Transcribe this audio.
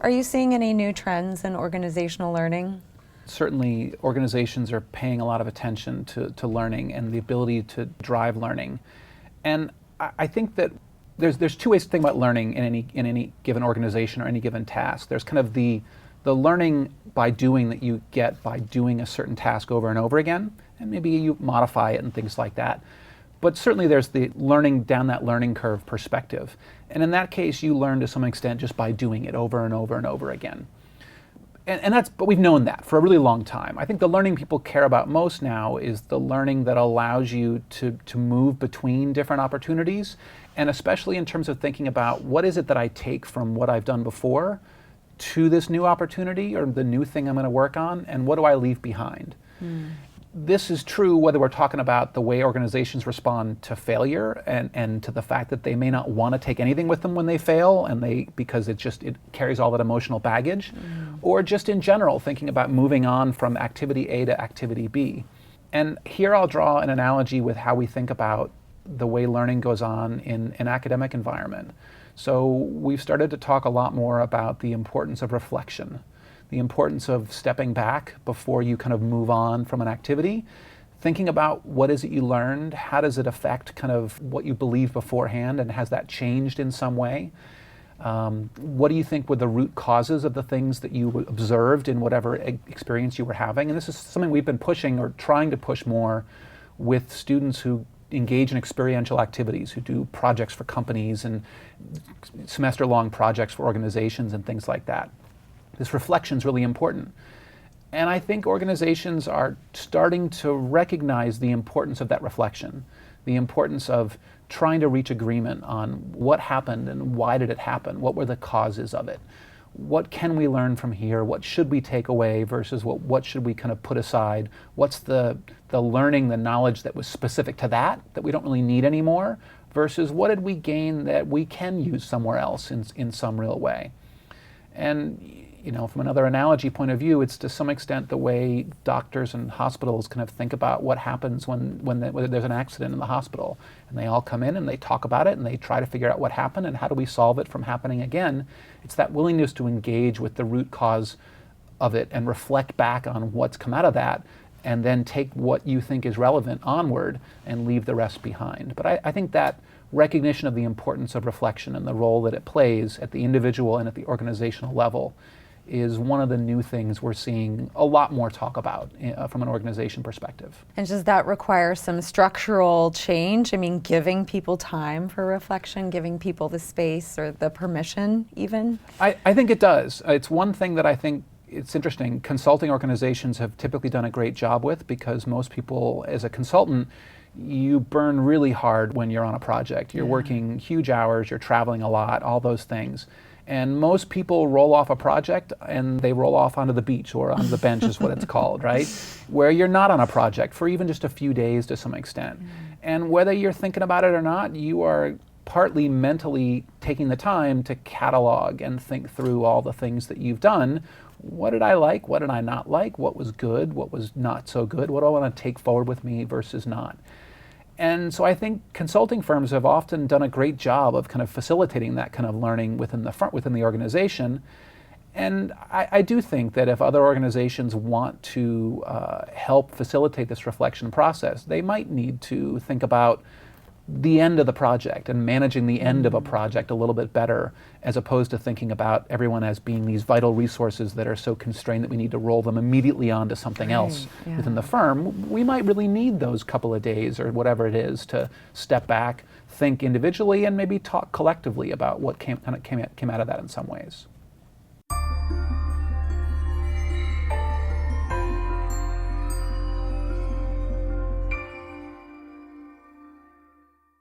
Are you seeing any new trends in organizational learning? Certainly, organizations are paying a lot of attention to learning and the ability to drive learning. And I think that there's two ways to think about learning in any given organization or any given task. There's kind of the learning by doing that you get by doing a certain task over and over again, and maybe you modify it and things like that. But certainly there's the learning down that learning curve perspective. And in that case, you learn to some extent just by doing it over and over and over again. But we've known that for a really long time. I think the learning people care about most now is the learning that allows you to move between different opportunities, and especially in terms of thinking about what is it that I take from what I've done before to this new opportunity or the new thing I'm going to work on, and what do I leave behind? This is true whether we're talking about the way organizations respond to failure and to the fact that they may not want to take anything with them when they fail because it carries all that emotional baggage, or just in general thinking about moving on from activity A to activity B. And here I'll draw an analogy with how we think about the way learning goes on in an academic environment. So we've started to talk a lot more about the importance of reflection, the importance of stepping back before you kind of move on from an activity, thinking about what is it you learned, how does it affect kind of what you believed beforehand, and has that changed in some way? What do you think were the root causes of the things that you observed in whatever experience you were having? And this is something we've been pushing or trying to push more with students who engage in experiential activities, who do projects for companies and semester-long projects for organizations and things like that. This reflection is really important. And I think organizations are starting to recognize the importance of that reflection, the importance of trying to reach agreement on what happened and why did it happen, what were the causes of it, what can we learn from here, what should we take away versus what should we kind of put aside, what's the learning, the knowledge that was specific to that we don't really need anymore, versus what did we gain that we can use somewhere else in some real way. And from another analogy point of view, it's to some extent the way doctors and hospitals kind of think about what happens when there's an accident in the hospital. And they all come in and they talk about it and they try to figure out what happened and how do we solve it from happening again. It's that willingness to engage with the root cause of it and reflect back on what's come out of that, and then take what you think is relevant onward and leave the rest behind. But I think that recognition of the importance of reflection and the role that it plays at the individual and at the organizational level is one of the new things we're seeing a lot more talk about from an organization perspective. And does that require some structural change? I mean, giving people time for reflection, giving people the space or the permission even? I think it does. It's one thing that I think it's interesting. Consulting organizations have typically done a great job with, because most people, as a consultant, you burn really hard when you're on a project. You're working huge hours, you're traveling a lot, all those things. And most people roll off a project and they roll off onto the beach or onto the bench is what it's called, right? Where you're not on a project for even just a few days to some extent. And whether you're thinking about it or not, you are partly mentally taking the time to catalog and think through all the things that you've done. What did I like? What did I not like? What was good? What was not so good? What do I want to take forward with me versus not? And so I think consulting firms have often done a great job of kind of facilitating that kind of learning within the organization. And I do think that if other organizations want to help facilitate this reflection process, they might need to think about the end of the project and managing the end of a project a little bit better, as opposed to thinking about everyone as being these vital resources that are so constrained that we need to roll them immediately onto something else within the firm. We might really need those couple of days or whatever it is to step back, think individually, and maybe talk collectively about what came out of that in some ways.